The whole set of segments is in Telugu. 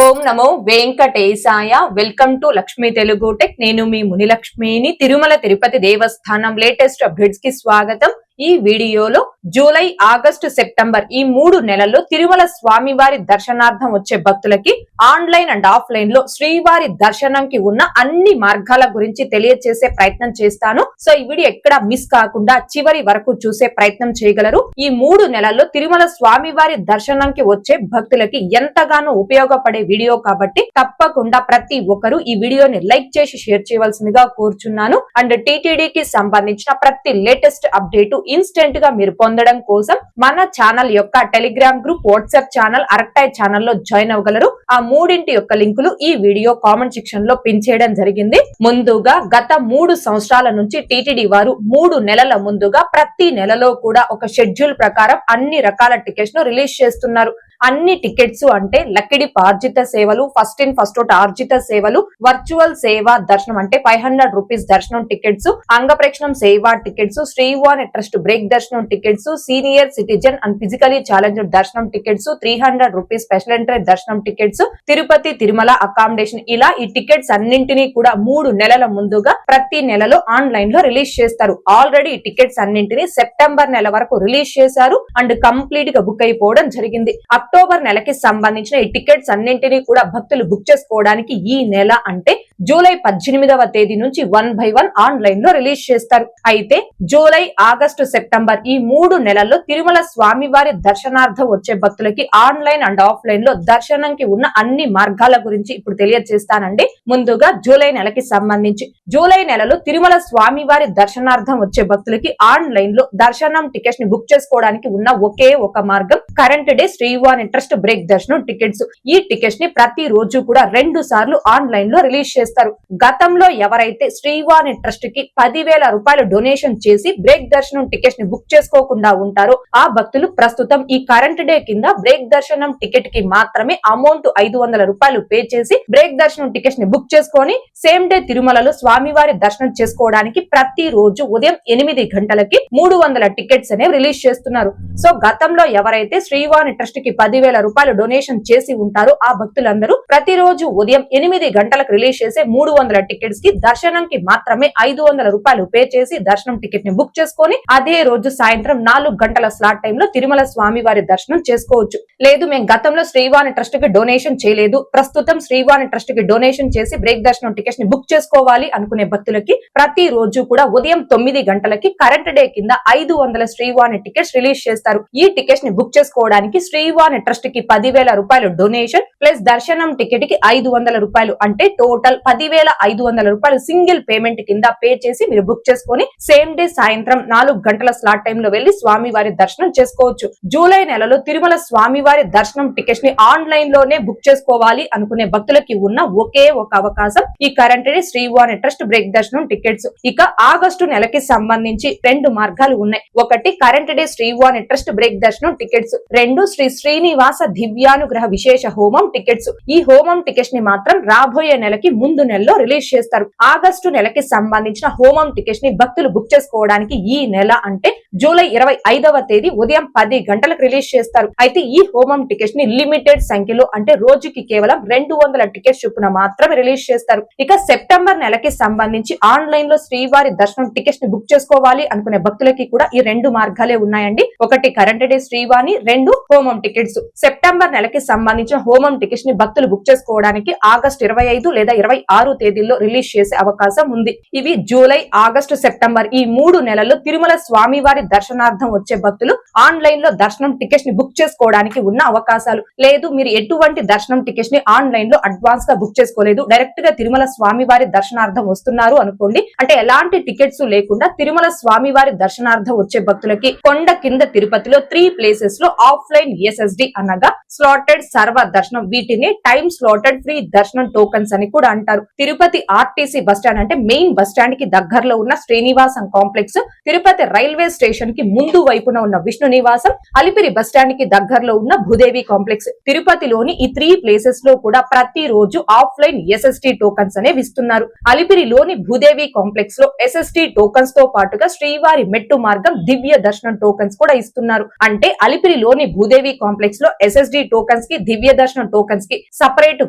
Om Namo Venkatesaya. Welcome to Lakshmi Telugu tech. నేను మీ మునిలక్ష్మిని. తిరుమల తిరుపతి దేవస్థానం లేటెస్ట్ అప్డేట్స్ కి స్వాగతం. ఈ వీడియోలో జూలై, ఆగస్టు, సెప్టెంబర్ ఈ 3 నెలల్లో తిరుమల స్వామివారి దర్శనార్థం వచ్చే భక్తులకి ఆన్లైన్ అండ్ ఆఫ్లైన్ లో శ్రీవారి దర్శనంకి ఉన్న అన్ని మార్గాల గురించి తెలియజేసే ప్రయత్నం చేస్తాను. సో ఈ వీడియో ఎక్కడ మిస్ కాకుండా చివరి వరకు చూసే ప్రయత్నం చేయగలరు. ఈ 3 నెలల్లో తిరుమల స్వామివారి దర్శనంకి వచ్చే భక్తులకి ఎంతగానో ఉపయోగపడే వీడియో కాబట్టి తప్పకుండా ప్రతి ఒక్కరు ఈ వీడియోని లైక్ చేసి షేర్ చేయవలసిందిగా కోరుచున్నాను. అండ్ టీటీడీకి సంబంధించిన ప్రతి లేటెస్ట్ అప్డేట్ ఇన్స్టెంట్ గా మీరు పొందడం కోసం మన ఛానల్ యొక్క టెలిగ్రామ్ గ్రూప్, వాట్సాప్ ఛానల్, అరక్టాయ్ ఛానల్లో జాయిన్ అవ్వగలరు. ఆ మూడింటి యొక్క లింకులు ఈ వీడియో కామెంట్ సెక్షన్ లో పిన్ చేయడం జరిగింది. ముందుగా గత 3 సంవత్సరాల నుంచి టీటీడీ వారు 3 నెలల ముందుగా ప్రతి నెలలో కూడా ఒక షెడ్యూల్ ప్రకారం అన్ని రకాల టికెట్స్ ను రిలీజ్ చేస్తున్నారు. అన్ని టికెట్స్ అంటే లక్కిడిప్ ఆర్జిత సేవలు, ఫస్ట్ ఇన్ ఫస్ట్ అవుట్ ఆర్జిత సేవలు, వర్చువల్ సేవా దర్శనం అంటే 500 రూపీస్ దర్శనం టికెట్స్, అంగప్రక్షణం సేవా టికెట్స్, శ్రీవారి ట్రస్ట్ బ్రేక్ దర్శనం tickets, senior citizen and physically challenged దర్శనం టికెట్స్, 300 రూపీస్ స్పెషల్ ఎంట్రీ దర్శనం టికెట్స్, తిరుపతి తిరుమల అకామిడేషన్, ఇలా ఈ టికెట్స్ అన్నింటినీ కూడా 3 నెలల ముందుగా ప్రతి నెలలో ఆన్లైన్ లో రిలీజ్ చేస్తారు. ఆల్రెడీ ఈ టికెట్స్ అన్నింటినీ సెప్టెంబర్ నెల వరకు రిలీజ్ చేశారు అండ్ కంప్లీట్ గా బుక్ అయిపోవడం జరిగింది. అక్టోబర్ నెలకి సంబంధించిన ఈ టికెట్స్ అన్నింటినీ కూడా భక్తులు బుక్ చేసుకోవడానికి ఈ నెల అంటే జూలై 18వ తేదీ నుంచి 1 by 1 ఆన్లైన్ లో రిలీజ్ చేస్తారు. అయితే జూలై, ఆగస్టు, సెప్టెంబర్ ఈ 3 నెలల్లో తిరుమల స్వామివారి దర్శనార్థం వచ్చే భక్తులకి ఆన్లైన్ అండ్ ఆఫ్లైన్ లో దర్శనంకి ఉన్న అన్ని మార్గాల గురించి ఇప్పుడు తెలియజేస్తానండి. ముందుగా జూలై నెలకి సంబంధించి జూలై నెలలో తిరుమల స్వామివారి దర్శనార్థం వచ్చే భక్తులకి ఆన్లైన్ లో దర్శనం టికెట్స్ ని బుక్ చేసుకోవడానికి ఉన్న ఒకే ఒక మార్గం కరెంట్ డే శ్రీవారి ట్రస్ట్ బ్రేక్ దర్శనం టికెట్స్. ఈ టికెట్స్ ని ప్రతి రోజు కూడా 2 సార్లు ఆన్లైన్ లో రిలీజ్ చేస్తారు. గతంలో ఎవరైతే శ్రీవారి ట్రస్ట్ కి 10,000 రూపాయలు డొనేషన్ చేసి బ్రేక్ దర్శనం టికెట్స్ ని బుక్ చేసుకోకుండా ఉంటారో ఆ భక్తులు ప్రస్తుతం ఈ కరెంట్ డే కింద బ్రేక్ దర్శనం టికెట్ కి మాత్రమే అమౌంట్ 500 రూపాయలు పే చేసి బ్రేక్ దర్శనం టికెట్స్ ని బుక్ చేసుకొని సేమ్ డే తిరుమలలో స్వామివారి దర్శనం చేసుకోవడానికి ప్రతి రోజు ఉదయం 8 గంటలకి 300 టికెట్స్ అనేవి రిలీజ్ చేస్తున్నారు. సో గతంలో ఎవరైతే శ్రీవారి ట్రస్ట్ కి 10,000 రూపాయలు డొనేషన్ చేసి ఉంటారో ఆ భక్తులందరూ ప్రతిరోజు ఉదయం 8 గంటలకు రిలీజ్ చేసే 300 టికెట్స్ కి దర్శనంకి మాత్రమే 500 రూపాయలు పే చేసి దర్శనం టికెట్ ని బుక్ చేసుకొని అదే రోజు సాయంత్రం 4 గంటల స్లాట్ టైమ్ లో తిరుమల స్వామి వారి దర్శనం చేసుకోవచ్చు. లేదు మేము గతంలో శ్రీవారి ట్రస్ట్ కి డొనేషన్ చేయలేదు, ప్రస్తుతం శ్రీవారి ట్రస్ట్ కి డొనేషన్ చేసి బ్రేక్ దర్శనం టికెట్స్ ని బుక్ చేసుకోవాలి అనుకునే భక్తులకి ప్రతి రోజు కూడా ఉదయం 9 గంటలకి కరెంట్ డే కింద 500 శ్రీవారి టికెట్స్ రిలీజ్ చేస్తారు. ఈ టికెట్స్ ని బుక్ చేసుకోవడానికి శ్రీవారి ట్రస్ట్ కి 10,000 రూపాయలు డొనేషన్ ప్లస్ దర్శనం టికెట్ కి 500 రూపాయలు అంటే టోటల్ 10,500 రూపాయలు సింగిల్ పేమెంట్ కింద పే చేసి మీరు బుక్ చేసుకొని సేమ్ డే సాయంత్రం 4 గంటల స్లాట్ టైమ్ లో వెళ్లి స్వామివారి దర్శనం చేసుకోవచ్చు. జూలై నెలలో తిరుమల స్వామివారి దర్శనం టికెట్స్ ని ఆన్లైన్ లోనే బుక్ చేసుకోవాలి అనుకునే భక్తులకి ఉన్న ఒకే ఒక అవకాశం ఈ కరెంట్ డే శ్రీవారి ట్రస్ట్ బ్రేక్ దర్శనం టికెట్స్. ఇక ఆగస్టు నెలకి సంబంధించి 2 మార్గాలు ఉన్నాయి. ఒకటి కరెంట్ డే శ్రీవారి ట్రస్ట్ బ్రేక్ దర్శనం టికెట్స్, 2 శ్రీ శ్రీనివాస దివ్యానుగ్రహ విశేష హోమం టికెట్స్. ఈ హోమం టికెట్స్ ని మాత్రం రాబోయే నెలకి ముందు నెలలో రిలీజ్ చేస్తారు. ఆగస్టు నెలకి సంబంధించిన హోమం టికెట్స్ ని భక్తులు బుక్ చేసుకోవడానికి ఈ నెల అంటే జూలై 25వ తేదీ ఉదయం 10 గంటలకు రిలీజ్ చేస్తారు. అయితే ఈ హోమం టికెట్స్ ని లిమిటెడ్ సంఖ్యలో అంటే రోజుకి కేవలం 200 టికెట్స్ చొప్పున మాత్రమే రిలీజ్ చేస్తారు. ఇక సెప్టెంబర్ నెలకి సంబంధించి ఆన్లైన్ లో శ్రీవారి దర్శనం టికెట్స్ ని బుక్ చేసుకోవాలి అనుకునే భక్తులకి కూడా ఈ 2 మార్గాలే ఉన్నాయండి. ఒకటి కరెంట్ డే శ్రీవాణి, 2 హోమం టికెట్స్. సెప్టెంబర్ నెలకి సంబంధించిన హోమం టికెట్స్ ని భక్తులు బుక్ చేసుకోవడానికి ఆగస్టు 25 లేదా 26 తేదీల్లో రిలీజ్ చేసే అవకాశం ఉంది. ఇవి జూలై, ఆగస్టు, సెప్టెంబర్ ఈ 3 నెలల్లో తిరుమల స్వామివారి దర్శనార్థం వచ్చే భక్తులు ఆన్లైన్ లో దర్శనం టికెట్స్ ని బుక్ చేసుకోవడానికి ఉన్న అవకాశాలు. లేదు మీరు ఎటువంటి దర్శనం టికెట్స్ ని ఆన్లైన్ లో అడ్వాన్స్ గా బుక్ చేసుకోలేదు, డైరెక్ట్ గా తిరుమల స్వామివారి దర్శనార్థం వస్తున్నారు అనుకోండి, అంటే ఎలాంటి టికెట్స్ లేకుండా తిరుమల స్వామివారి దర్శనార్థం వచ్చే భక్తులకి కొండ కింద తిరుపతిలో 3 ప్లేసెస్ లో ఆఫ్లైన్ ఎస్ఎస్డి అనగా స్లాటెడ్ సర్వ దర్శనం, వీటిని టైమ్ స్లాటెడ్ ఫ్రీ దర్శనం టోకన్స్ అని కూడా అంటారు. ఉంటారు. తిరుపతి ఆర్టీసీ బస్టాండ్ అంటే మెయిన్ బస్టాండ్ కి దగ్గరలో ఉన్న Srinivasam complex, Tirupati railway station కి ముందు వైపున ఉన్న విష్ణు నివాసం, అలిపిరి బస్టాండ్ కి దగ్గరలో ఉన్న భూదేవి కాంప్లెక్స్. తిరుపతిలోని ఈ 3 ప్లేసెస్ లో కూడా ప్రతిరోజు ఆఫ్లైన్ SST టోకన్స్ అనేవి ఇస్తున్నారు. అలిపిరిలోని భూదేవి కాంప్లెక్స్ లో SST టోకన్స్ తో పాటుగా శ్రీవారి మెట్టు మార్గం దివ్య దర్శనం టోకన్స్ కూడా ఇస్తున్నారు. అంటే అలిపిరిలోని భూదేవి కాంప్లెక్స్ లో SST టోకన్స్ కి, దివ్య దర్శనం టోకన్స్ కి separate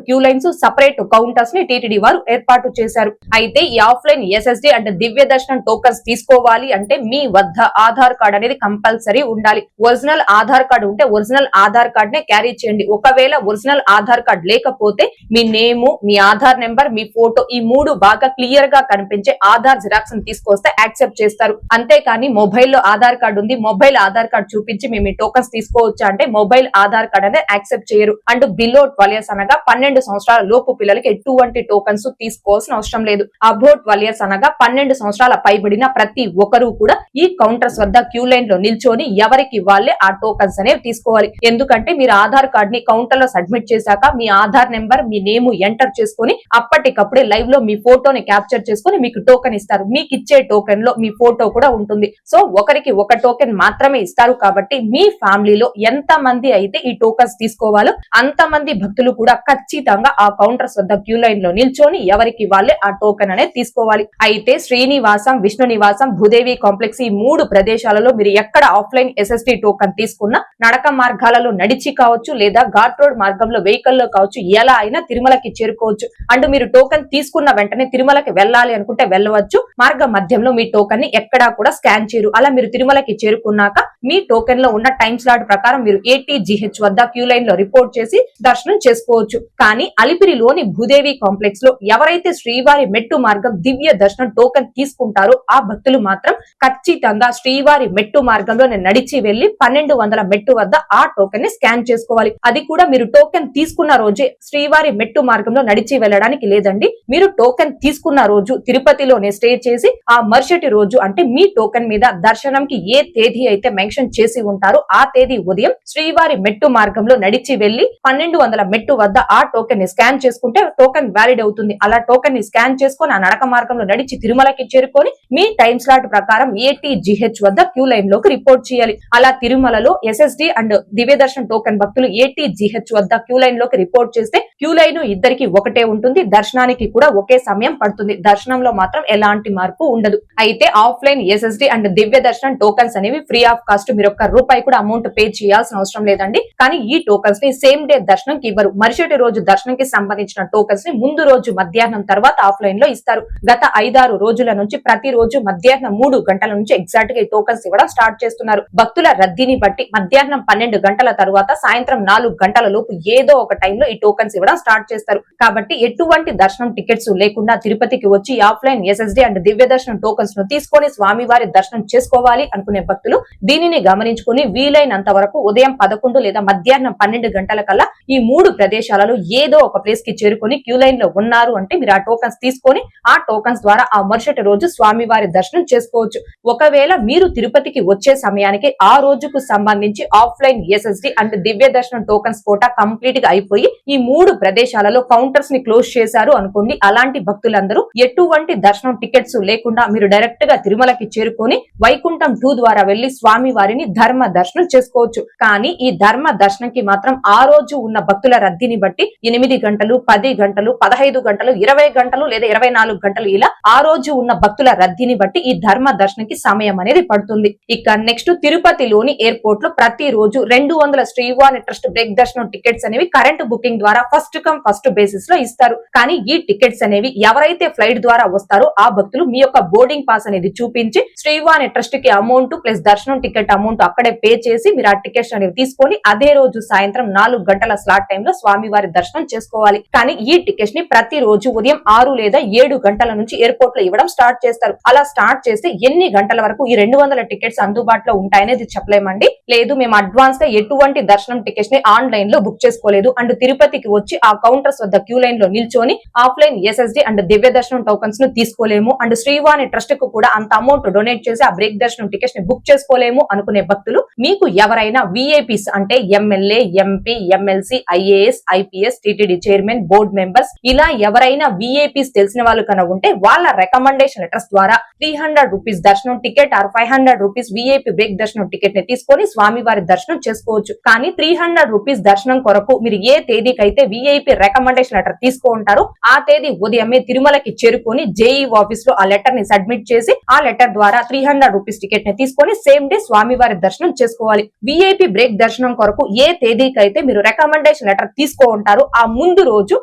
queue lines, separate counters ని టీటీడీ వారు ఏర్పాటు చేశారు. అయితే ఈ ఆఫ్లైన్ SST అంటే దివ్య దర్శనం టోకన్స్ తీసుకోవాలి అంటే మీ వద్ద ఆధార్ కార్డ్ అనేది కంపల్సరీ ఉండాలి. ఒరిజినల్ ఆధార్ కార్డ్ ఉంటే ఒరిజినల్ ఆధార్ కార్డ్ నే క్యారీ చేయండి. ఒకవేళ ఒరిజినల్ ఆధార్ కార్డ్ లేకపోతే మీ నేము, మీ ఆధార్ నెంబర్, మీ ఫోటో ఈ 3 బాగా క్లియర్ గా కనిపించే ఆధార్ జిరాక్స్ తీసుకొస్తే యాక్సెప్ట్ చేస్తారు. అంతేకాని మొబైల్లో ఆధార్ కార్డు ఉంది, మొబైల్ ఆధార్ కార్డ్ చూపించి మేము ఈ టోకన్స్ తీసుకోవచ్చా అంటే మొబైల్ ఆధార్ కార్డ్ అనేది యాక్సెప్ట్ చేయరు. అండ్ బిలో 12 years అనగా 12 సంవత్సరాల లోపు పిల్లలకి ఎటువంటి టోకన్స్ తీసుకోవాల్సిన అవసరం లేదు. అబౌట్ 12 years అనగా 12 సంవత్సరాల పైబడిన ప్రతి ఒక్కరూ కూడా ఈ కౌంటర్స్ వద్ద క్యూ లైన్ లో నిల్చొని ఎవరికి వాళ్ళే ఆ టోకన్స్ అనేవి తీసుకోవాలి. ఎందుకంటే మీరు ఆధార్ కార్డ్ ని కౌంటర్ లో సబ్మిట్ చేశాక మీ ఆధార్ నెంబర్, మీ నేమ్ ఎంటర్ చేసుకుని అప్పటికప్పుడే లైవ్ లో మీ ఫోటోని క్యాప్చర్ చేసుకుని మీకు టోకెన్ ఇస్తారు. మీకు ఇచ్చే టోకెన్ లో మీ ఫోటో కూడా ఉంటుంది. సో ఒకరికి ఒక టోకెన్ మాత్రమే ఇస్తారు. కాబట్టి మీ ఫ్యామిలీలో ఎంత మంది అయితే ఈ టోకన్స్ తీసుకోవాలో అంతమంది భక్తులు కూడా ఖచ్చితంగా ఆ కౌంటర్స్ వద్ద క్యూ లైన్ లో నిల్చొని ఎవరికి వాళ్ళే ఆ టోకెన్ అనేది తీసుకోవాలి. అయితే శ్రీనివాసం, విష్ణు నివాసం, భూదేవి కాంప్లెక్స్ ఈ 3 ప్రదేశాలలో మీరు ఎక్కడ ఆఫ్లైన్ SST టోకన్ తీసుకున్నా నడక మార్గాలలో నడిచి కావచ్చు లేదా ఘాట్ రోడ్ మార్గంలో వెహికల్ లో కావచ్చు ఎలా అయినా తిరుమలకి చేరుకోవచ్చు. అండ్ మీరు టోకెన్ తీసుకున్న వెంటనే తిరుమలకి వెళ్ళాలి అనుకుంటే వెళ్ళవచ్చు. మార్గ మధ్యంలో మీ టోకెన్ ని ఎక్కడా కూడా స్కాన్ చేయరు. అలా మీరు తిరుమలకి చేరుకున్నాక మీ టోకెన్ లో ఉన్న టైం స్లాట్ ప్రకారం మీరు ATGH వద్ద క్యూ లైన్ లో రిపోర్ట్ చేసి దర్శనం చేసుకోవచ్చు. కానీ అలిపిరిలోని భూదేవి కాంప్లెక్స్ లో ఎవరైతే శ్రీవారి మెట్టు మార్గం దివ్య దర్శనం టోకెన్ తీసుకుంటారో ఆ భక్తులు మాత్రం ఖచ్చితంగా శ్రీవారి మెట్టు మార్గంలో నడిచి వెళ్లి 1200 మెట్టు వద్ద ఆ టోకెన్ ని స్కాన్ చేసుకోవాలి. అది కూడా మీరు టోకెన్ తీసుకున్న రోజే శ్రీవారి మెట్టు మార్గంలో నడిచి వెళ్ళడానికి లేదండి. మీరు టోకెన్ తీసుకున్న రోజు తిరుపతిలోనే స్టే చేసి ఆ మరుసటి రోజు అంటే మీ టోకెన్ మీద దర్శనంకి ఏ తేదీ అయితే మెన్షన్ చేసి ఉంటారో ఆ తేదీ ఉదయం శ్రీవారి మెట్టు మార్గంలో నడిచి వెళ్లి 1200 మెట్టు వద్ద ఆ టోకెన్ ని స్కాన్ చేసుకుంటే టోకెన్ వ్యాలిడ్ అవుతుంది. అలా టోకెన్ ని స్కాన్ చేసుకుని ఆ నడక మార్గంలో నడిచి తిరుమలకి చేరుకొని మీ టైం స్లాట్ ప్రకారం ATGH వద్ద క్యూ లైన్ లోకి రిపోర్ట్ చేయాలి. అలా తిరుమలలో SST అండ్ దివ్య దర్శనం టోకెన్ భక్తులు ATGH వద్ద క్యూ లైన్ లోకి రిపోర్ట్ చేస్తే క్యూ లైన్ ఇద్దరికి ఒకటే ఉంటుంది. దర్శనానికి కూడా ఒకే సమయం పడుతుంది. దర్శనంలో మాత్రం ఎలాంటి మార్పు ఉండదు. అయితే ఆఫ్లైన్ SST అండ్ దివ్య దర్శనం టోకన్స్ అనేవి ఫ్రీ ఆఫ్ కాస్ట్. మీరు ₹1 కూడా అమౌంట్ పే చేయాల్సిన అవసరం లేదండి. కానీ ఈ టోకన్స్ ని సేమ్ డే దర్శనంకి ఇవ్వరు. మరుసటి రోజు దర్శనంకి సంబంధించిన టోకన్స్ ని ముందు రోజు మధ్యాహ్నం తర్వాత ఆఫ్లైన్ లో ఇస్తారు. గత 5-6 రోజుల నుంచి ప్రతి రోజు మధ్యాహ్నం 3 గంటల నుంచి ఎగ్జాక్ట్ గా ఈ టోకన్స్ ఇవ్వడం స్టార్ట్ చేస్తున్నారు. భక్తుల రద్దీని బట్టి మధ్యాహ్నం 12 గంటల తర్వాత సాయంత్రం 4 గంటల లోపు ఏదో ఒక టైంలో ఈ టోకన్స్ ఇవ్వడం స్టార్ట్ చేస్తారు. కాబట్టి ఎటువంటి దర్శనం టికెట్స్ లేకుండా తిరుపతికి వచ్చి ఆఫ్లైన్ SST అండ్ దివ్య దర్శనం టోకన్స్ ను తీసుకొని స్వామివారి దర్శనం చేసుకోవాలి అనుకునే భక్తులు దీనిని గమనించుకుని వీలైనంత వరకు ఉదయం 11 లేదా మధ్యాహ్నం 12 గంటల కల్లా ఈ 3 ప్రదేశాలలో ఏదో ఒక ప్లేస్ కి చేరుకొని క్యూ లైన్ లో ఉన్నారు అంటే మీరు ఆ టోకన్స్ తీసుకొని ఆ టోకన్స్ ద్వారా ఆ మరుసటి రోజు స్వామివారి దర్శనం చేసుకోవచ్చు. ఒకవేళ మీరు తిరుపతికి వచ్చే సమయానికి ఆ రోజుకు సంబంధించి ఆఫ్లైన్ SST అండ్ దివ్య దర్శనం టోకన్స్ కోటా కంప్లీట్ గా అయిపోయి ఈ 3 ప్రదేశాలలో కౌంటర్స్ ని క్లోజ్ చేశారు అనుకోండి. అలాంటి భక్తులందరూ ఎటువంటి దర్శనం టికెట్స్ లేకుండా మీరు డైరెక్ట్ గా తిరుమలకి చేరుకొని వైకుంఠం 2 ద్వారా వెళ్లి స్వామి వారిని ధర్మ దర్శనం చేసుకోవచ్చు. కానీ ఈ ధర్మ దర్శనంకి మాత్రం ఆ రోజు ఉన్న భక్తుల రద్దీని బట్టి 8 గంటలు, 10 గంటలు, 15 గంటలు, 20 గంటలు లేదా 24 గంటలు ఇలా ఆ రోజు ఉన్న భక్తుల రద్దీని బట్టి ఈ ధర్మ దర్శనంకి సమయం అనేది పడుతుంది. ఇక నెక్స్ట్ తిరుపతిలోని ఎయిర్పోర్ట్ లో ప్రతి రోజు 200 శ్రీవారి ట్రస్ట్ బ్రేక్ దర్శనం టికెట్స్ అనేవి కరెంట్ బుకింగ్ ద్వారా ఫస్ట్ కమ్ ఫస్ట్ బేసిస్ లో ఇస్తారు. కానీ ఈ టికెట్స్ అనేవి ఎవరైతే ఫ్లైట్ ద్వారా వస్తారో ఆ భక్తులు మీ యొక్క బోర్డింగ్ పాస్ అనేది చూపించి శ్రీవారి ట్రస్ట్ కి అమౌంట్ ప్లస్ దర్శనం టికెట్ అమౌంట్ అక్కడే పే చేసి మీరు ఆ టికెట్స్ అనేవి తీసుకొని అదే రోజు సాయంత్రం 4 గంటల స్లాట్ టైంలో స్వామివారి దర్శనం చేసుకోవాలి. కానీ ఈ టికెట్స్ ని ప్రతి రోజు ఉదయం 6 లేదా 7 గంటల నుంచి ఎయిర్పోర్ట్ లో ఇవ్వడం స్టార్ట్ చేస్తారు. అలా స్టార్ట్ చేస్తే ఎన్ని గంటల వరకు ఈ 200 టికెట్స్ అందుబాటులో ఉంటాయనేది చెప్పలేమండి. లేదు మేము అడ్వాన్స్ గా ఎటువంటి దర్శనం టికెట్స్ ని ఆన్లైన్ లో బుక్ చేసుకోలేదు అండ్ తిరుపతికి వచ్చి ఆ కౌంటర్స్ వద్ద క్యూ లైన్ లో నిల్చొని ఆఫ్లైన్ SST అండ్ దివ్య దర్శనం టోకన్స్ ను తీసుకోలేము అండ్ శ్రీవాణి ట్రస్ట్ కు కూడా అంత అమౌంట్ డొనేట్ చేసి ఆ బ్రేక్ దర్శనం టికెట్స్ ని బుక్ చేసుకోలేము అనుకునే భక్తులు మీకు ఎవరైనా VIPs అంటే MLA, MP, MLC, IAS, IPS, TTD chairman, board members ఇలా ఎవరైనా విఐపీస్ తెలిసిన వాళ్ళు కనుక ఉంటే వాళ్ళ రికమెండేషన్ లెటర్స్ ద్వారా 300 రూపీస్ దర్శనం ticket or 500 rupees VIP break దర్శనం టికెట్ ని తీసుకొని స్వామివారి దర్శనం చేసుకోవచ్చు. కానీ 300 రూపీస్ దర్శనం కొరకు మీరు ఏ తేదీకైతే విఐపీ రికమెండేషన్ లెటర్ తీసుకుంటారో ఆ తేదీ ఉదయమే తిరుమలకి చేరుకొని జేఈ ఆఫీస్ లో ఆ లెటర్ ని సబ్మిట్ చేసి ఆ లెటర్ ద్వారా 300 రూపీస్ టికెట్ ని తీసుకొని సేమ్ డే స్వామివారి దర్శనం చేసుకోవాలి. విఐపీ బ్రేక్ దర్శనం కొరకు ఏ తేదీకైతే మీరు రికమెండేషన్ లెటర్ తీసుకుంటారో ఆ ముందు రోజు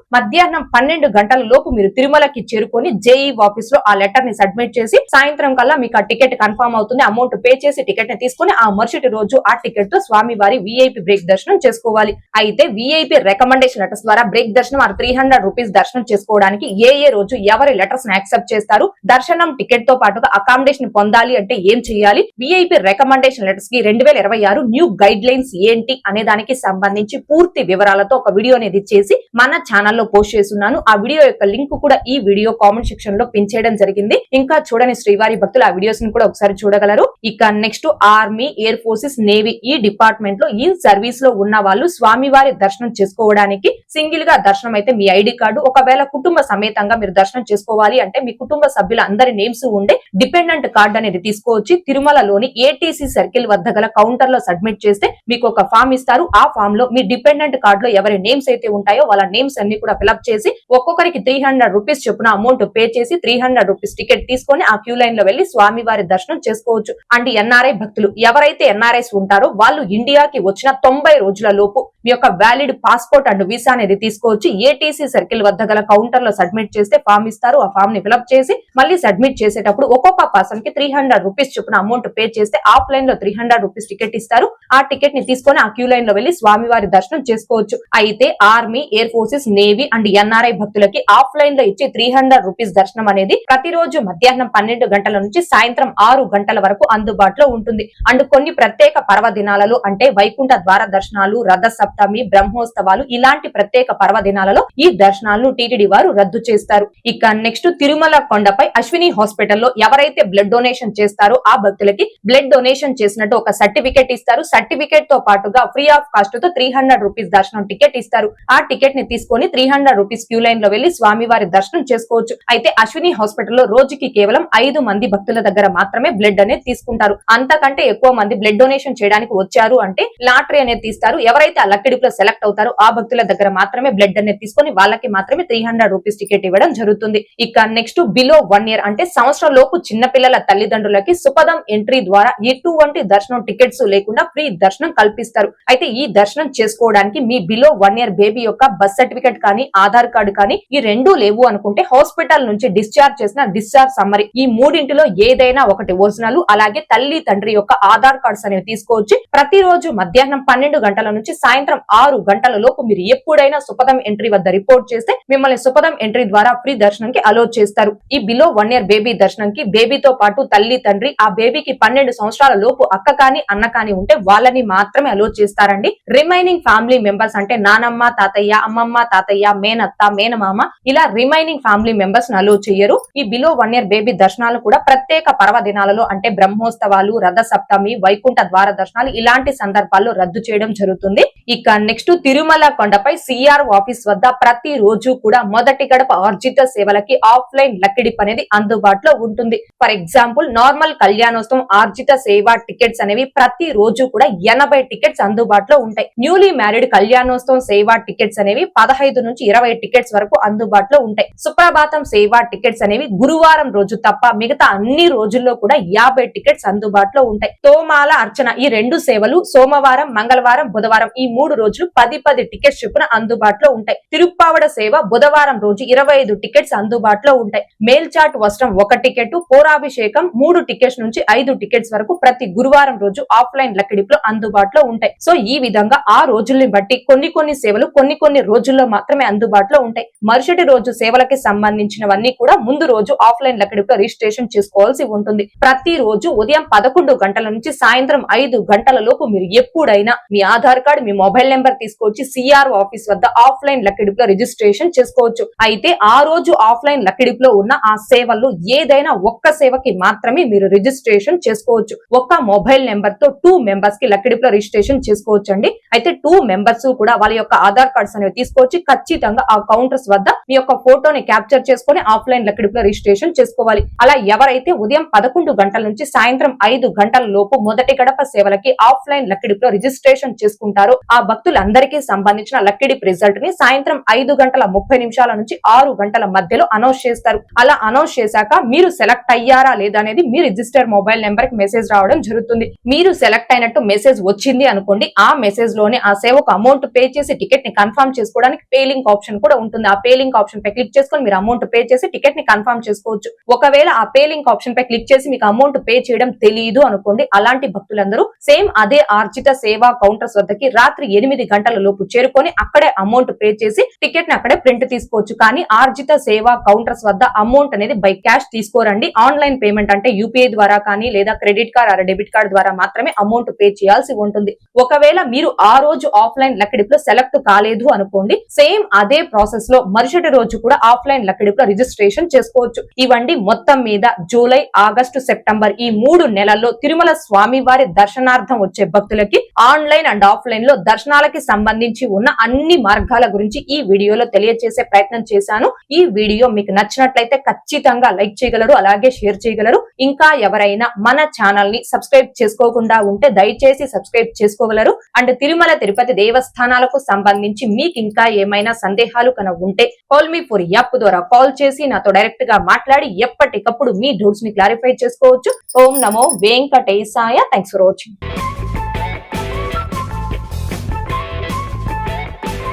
మధ్యాహ్నం 12 గంటల లోపు మీరు తిరుమలకి చేరుకొని జేఈ ఆఫీస్ లో ఆ లెటర్ ని సబ్మిట్ చేసి సాయంత్రం కల్లా మీకు ఆ టికెట్ కన్ఫర్మ్ అవుతుంది. అమౌంట్ పే చేసి టికెట్ ని తీసుకుని ఆ మరుసటి రోజు ఆ టికెట్ తో స్వామివారి విఐపీ బ్రేక్ దర్శనం చేసుకోవాలి. అయితే విఐపీ రికమెండేషన్ లెటర్స్ ద్వారా బ్రేక్ దర్శనం 300 రూపీస్ దర్శనం చేసుకోవడానికి ఏ రోజు ఎవరి లెటర్స్ ని యాక్సెప్ట్ చేస్తారు, దర్శనం టికెట్ తో పాటుగా అకామిడేషన్ పొందాలి అంటే ఏం చేయాలి, విఐపీ రికమెండేషన్ లెటర్స్ కి 2026 న్యూ గైడ్ లైన్స్ ఏంటి అనే దానికి సంబంధించి పూర్తి వివరాలతో ఒక వీడియో అనేది చేసి మన ఛానల్లో పోస్ట్ చేస్తున్నాను. ఆ వీడియో యొక్క లింక్ కూడా ఈ వీడియో కామెంట్ సెక్షన్ లో పిన్ చేయడం జరిగింది. ఇంకా చూడని శ్రీవారి భక్తులు ఆ వీడియోస్ ని కూడా ఒకసారి చూడగలరు. ఇక next army, air forces, navy ఈ డిపార్ట్మెంట్ లో ఈ సర్వీస్ లో ఉన్న వాళ్ళు స్వామివారి దర్శనం చేసుకోవడానికి సింగిల్ గా దర్శనం అయితే మీ ఐడి కార్డు, ఒకవేళ కుటుంబ సమేతంగా మీరు దర్శనం చేసుకోవాలి అంటే మీ కుటుంబ సభ్యుల అందరి నేమ్స్ ఉండే డిపెండెంట్ కార్డు అనేది తీసుకోవచ్చి తిరుమలలోని ఏటీసీ సర్కిల్ వద్ద గల కౌంటర్ లో సబ్మిట్ చేస్తే మీకు ఒక ఫామ్ ఇస్తారు. ఆ ఫామ్ లో మీ డిపెండెంట్ కార్డు లో ఎవరి నేమ్స్ అయితే ఉంటాయో వాళ్ళ నేమ్స్ అన్ని కూడా ఫిల్అప్ చేసి ఒక్కొక్కరికి 300 రూపీస్ చొప్పున అమౌంట్ పే చేసి 300 రూపీస్ టికెట్ తీసుకొని ఆ క్యూ లైన్ లో వెళ్లి స్వామివారి దర్శనం చేసుకోవచ్చు. అండ్ ఎన్ఆర్ఐ భక్తులు ఎవరైతే ఎన్ఆర్ఐస్ ఉంటారో వాళ్ళు ఇండియాకి వచ్చిన 90 రోజుల లోపు మీ యొక్క వ్యాలిడ్ పాస్పోర్ట్ అండ్ వీసా అనేది తీసుకోవచ్చు. ఏటీసీ సర్కిల్ వద్ద గల కౌంటర్ లో సబ్మిట్ చేస్తే ఫామ్ ఇస్తారు. ఆ ఫామ్ ని ఫిల్అప్ చేసి మళ్ళీ సబ్మిట్ చేసేటప్పుడు ఒక్కొక్క పర్సన్ కి 300 రూపీస్ చొప్పున అమౌంట్ పే చేస్తే ఆఫ్లైన్ లో 300 రూపీస్ టికెట్ ఇస్తారు. ఆ టికెట్ ని తీసుకొని ఆ క్యూ లైన్ లో వెళ్లి స్వామివారి దర్శనం చేసుకోవచ్చు. అయితే army, air forces, navy and NRI భక్తులకి ఆఫ్లైన్ లో ఇచ్చే 300 రూపీస్ దర్శనం అనేది ప్రతిరోజు మధ్యాహ్నం 12 గంటల నుంచి సాయంత్రం 6 గంటల వరకు అందుబాటులో ఉంటుంది. అండ్ కొన్ని ప్రత్యేక పర్వదినాలలో అంటే వైకుంఠ ద్వార దర్శనాలు, రథ సప్తమి, బ్రహ్మోత్సవాలు ఇలాంటి ప్రత్యేక పర్వదినాలలో ఈ దర్శనాలను టీటీడీ వారు రద్దు చేస్తారు. ఇక నెక్స్ట్ తిరుమల కొండపై అశ్విని హాస్పిటల్లో ఎవరైతే బ్లడ్ డొనేషన్ చేస్తారో ఆ భక్తులకి బ్లడ్ డొనేషన్ చేసినట్టు ఒక సర్టిఫికెట్ ఇస్తారు. సర్టిఫికెట్ తో పాటుగా ఫ్రీ ఆఫ్ కాస్ట్ తో 300 రూపీస్ దర్శనం టికెట్ ఇస్తారు. ఆ టికెట్ ని తీసుకొని 300 రూపీస్ క్యూ లైన్ లో వెళ్లి స్వామివారి దర్శనం చేసుకోవచ్చు. అయితే అశ్విని హాస్పిటల్లో రోజుకి కేవలం 5 మంది భక్తుల దగ్గర మాత్రమే బ్లడ్ అనేది తీసుకుంటారు. అంతకంటే ఎక్కువ మంది బ్లడ్ డొనేషన్ చేయడానికి వచ్చారు అంటే లాటరీ అనేది తీస్తారు. ఎవరైతే ఆ లక్కీ డిప్ లో సెలెక్ట్ అవుతారో ఆ భక్తుల దగ్గర మాత్రమే బ్లడ్ అనేది తీసుకొని వాళ్ళకి మాత్రమే 300 రూపీస్ టికెట్ ఇవ్వడం జరుగుతుంది. ఇక నెక్స్ట్ బిలో 1 ఇయర్ అంటే సంవత్సరం లోపు చిన్న పిల్లల తల్లిదండ్రులకి సుపదం ఎంట్రీ ద్వారా ఎటువంటి దర్శనం టికెట్స్ లేకుండా ఫ్రీ దర్శనం కల్పిస్తారు. అయితే ఈ దర్శనం చేసుకోవడానికి మీ బిలో 1 ఇయర్ బేబీ యొక్క బర్త్ సర్టిఫికెట్ కానీ ఆధార్ కార్డు కానీ ఈ రెండూ లేవు అనుకుంటే హాస్పిటల్ నుంచి డిశ్చార్జ్ చేసిన డిశ్చార్జ్ సమ్మరీ ఈ మూడింటిలో ఏదైనా ఒకటి ఒరిజినల్, అలాగే తల్లి తండ్రి యొక్క ఆధార్ కార్డ్స్ అనేవి తీసుకోవచ్చు. ప్రతిరోజు మధ్యాహ్నం 12 గంటల నుంచి సాయంత్రం 6 గంటల లోపు మీరు ఎప్పుడైనా సుపదం ఎంట్రీ వద్ద రిపోర్ట్ చేస్తే మిమ్మల్ని సుపదం ఎంట్రీ ద్వారా ఫ్రీ దర్శనంకి అలో చేస్తారు. ఈ బిలో 1 ఇయర్ బేబీ దర్శనంకి బేబీతో పాటు తల్లి తండ్రి, ఆ బేబీకి 12 సంవత్సరాల లోపు అక్క కానీ అన్న కానీ ఉంటే వాళ్ళని మాత్రమే అలో చేస్తారండి. రిమైనింగ్ ఫ్యామిలీ మెంబర్స్ అంటే నానమ్మ, తాతయ్య, అమ్మమ్మ, తాతయ్య, మేనత్త, మేనమామ ఇలా రిమైనింగ్ ఫ్యామిలీ మెంబర్స్ ను అలో చేయరు. ఈ బిలో 1 ఇయర్ బేబీ దర్శనాలు కూడా ప్రత్యేక పర్వదినాలలో అంటే బ్రహ్మోత్సవాలు, రథ సప్తమి, వైకుంఠ ద్వార దర్శనాలు ఇలాంటి సందర్భాల్లో రద్దు చేయడం జరుగుతుంది. ఇక నెక్స్ట్ తిరుమల కొండపై సిఆర్ ఆఫీస్ వద్ద ప్రతి రోజు కూడా మొదటి గడప ఆర్జిత సేవలకి ఆఫ్లైన్ లక్కీ డిప్ అనేది అందుబాటులో ఉంటుంది. ఫర్ ఎగ్జాంపుల్ నార్మల్ కళ్యాణోత్సవం ఆర్జిత సేవ టికెట్స్ అనేవి ప్రతి రోజు కూడా 80 టికెట్స్ అందుబాటులో ఉంటాయి. న్యూలీ మ్యారీడ్ కళ్యాణోత్సవం సేవా టికెట్స్ అనేవి 15 నుంచి 20 టికెట్స్ వరకు అందుబాటులో ఉంటాయి. సుప్రభాతం సేవా టికెట్స్ అనేవి గురువారం రోజు తప్ప మిగతా అన్ని రోజుల్లో కూడా 50 టికెట్స్ అందుబాటులో ఉంటాయి. తోమాల అర్చన ఈ 2 సేవలు సోమవారం, మంగళవారం, బుధవారం ఈ 3 రోజులు 10 టికెట్స్ చొప్పున అందుబాటులో ఉంటాయి. తిరుప్పావడ సేవ బుధవారం రోజు 25 టికెట్స్ అందుబాటులో ఉంటాయి. మేల్చాట్ వస్త్రం 1 టికెట్, పోరాభిషేకం 3 టికెట్స్ నుంచి 5 టికెట్స్ వరకు ప్రతి గురువారం రోజు ఆఫ్లైన్ లక్కీ డిప్ లో అందుబాటులో ఉంటాయి. సో ఈ విధంగా ఆ రోజుల్ని బట్టి కొన్ని సేవలు కొన్ని రోజుల్లో మాత్రమే అందుబాటులో ఉంటాయి. మరుసటి రోజు సేవలకి సంబంధించినవన్నీ కూడా ముందు రోజు ఆఫ్లైన్ లక్కీ డిప్ లో రిజిస్ట్రేషన్ చేసుకోవాల్సి ఉంటుంది. ప్రతి రోజు ఉదయం 11 గంటల నుంచి సాయంత్రం 5 గంటల లోపు మీరు ఎప్పుడైనా మీ ఆధార్ కార్డు, మీ మొబైల్ నెంబర్ తీసుకొచ్చి సిఆర్ ఆఫీస్ వద్ద ఆఫ్లైన్ లక్కీ డిప్ లో రిజిస్ట్రేషన్ చేసుకోవచ్చు. అయితే ఆ రోజు ఆఫ్లైన్ లక్కీ డిప్ లో ఉన్న ఆ సేవల్లో ఏదైనా ఒక్క సేవకి మాత్రమే మీరు రిజిస్ట్రేషన్ చేసుకోవచ్చు. ఒక్క మొబైల్ నెంబర్ తో 2 మెంబర్స్ కి లక్కీ డిప్ లో రిజిస్ట్రేషన్ చేసుకోవచ్చు అండి. అయితే 2 మెంబర్స్ కూడా వాళ్ళ యొక్క ఆధార్ కార్డ్స్ అనేవి తీసుకొచ్చి ఖచ్చితంగా ఆ కౌంటర్ కౌంటర్స్ వద్ద మీ యొక్క ఫోటోని క్యాప్చర్ చేసుకుని ఆఫ్లైన్ లక్కడిపులో రిజిస్ట్రేషన్ చేసుకోవాలి. అలా ఎవరైతే ఉదయం 11 గంటల నుంచి సాయంత్రం 5 గంటల లోపు మొదటి గడప సేవలకి ఆఫ్లైన్ లక్కడిపులో రిజిస్ట్రేషన్ చేసుకుంటారో ఆ భక్తులందరికీ సంబంధించిన లక్కడిప్ రిజల్ట్ ని సాయంత్రం 5:30 నుంచి 6 గంటల మధ్యలో అనౌన్స్ చేస్తారు. అలా అనౌన్స్ చేశాక మీరు సెలెక్ట్ అయ్యారా లేదా అనేది మీ రిజిస్టర్ మొబైల్ నెంబర్ కి మెసేజ్ రావడం జరుగుతుంది. మీరు సెలెక్ట్ అయినట్టు మెసేజ్ వచ్చింది అనుకోండి, ఆ మెసేజ్ లోనే ఆ సేవకు అమౌంట్ పే చేసి టికెట్ ని కన్ఫర్మ్ చేసుకోవడానికి పే లింక్ ఆప్షన్ కూడా ఉంటుంది. ఆ పే లింక్ ఆప్షన్ పై క్లిక్ చేసుకొని మీరు అమౌంట్ పే చేసి టికెట్ ని కన్ఫర్మ్ చేసుకోవచ్చు. ఒకవేళ ఆ పే లింక్ ఆప్షన్ పై క్లిక్ చేసి మీకు అమౌంట్ పే చేయడం తెలియదు అనుకోండి, అలాంటి భక్తులందరూ సేమ్ అదే ఆర్జిత సేవా కౌంటర్స్ వద్దకి రాత్రి 8 గంటల లోపు చేరుకొని అక్కడే అమౌంట్ పే చేసి టికెట్ ని అక్కడే ప్రింట్ తీసుకోవచ్చు. కానీ ఆర్జిత సేవా కౌంటర్స్ వద్ద అమౌంట్ అనేది బై క్యాష్ తీసుకోరండి. ఆన్లైన్ పేమెంట్ అంటే యూపీఐ ద్వారా కానీ లేదా credit card or debit card ద్వారా మాత్రమే అమౌంట్ పే చేయాల్సి ఉంటుంది. ఒకవేళ మీరు ఆ రోజు ఆఫ్లైన్ లక్కడిపులో సెలెక్ట్ కాలేదు అనుకోండి, సేమ్ అదే ప్రాసెస్ లో మరుసటి రోజు కూడా ఆఫ్లైన్ లక్కడిపులో రిజిస్ట్రేషన్ చేసుకోవచ్చు. ఇవండి మొత్తం మీద జూలై, ఆగస్టు, సెప్టెంబర్ ఈ 3 నెలల్లో తిరుమల స్వామి వారి దర్శనార్థం వచ్చే భక్తులకి ఆన్లైన్ అండ్ ఆఫ్లైన్ లో దర్శనాలకి సంబంధించి ఉన్న అన్ని మార్గాల గురించి ఈ వీడియోలో తెలియజేసే ప్రయత్నం చేశాను. ఈ వీడియో మీకు నచ్చినట్లయితే ఖచ్చితంగా లైక్ చేయగలరు, అలాగే షేర్ చేయగలరు. ఇంకా ఎవరైనా మన ఛానల్ ని సబ్స్క్రైబ్ చేసుకోకుండా ఉంటే దయచేసి సబ్స్క్రైబ్ చేసుకోగలరు. అండ్ తిరుమల తిరుపతి దేవస్థానాలకు సంబంధించి మీకు ఇంకా ఏమైనా సందేహాలు కనుక ఉంటే కాల్ మీ ఫర్ యాప్ ద్వారా కాల్ చేసి నాతో డైరెక్ట్ గా మాట్లాడి ఎప్పటికప్పుడు మీ డౌట్స్ ని క్లారిఫై చేసుకోవచ్చు. ఓం నమో వెంకటేశాయ. Thanks for watching.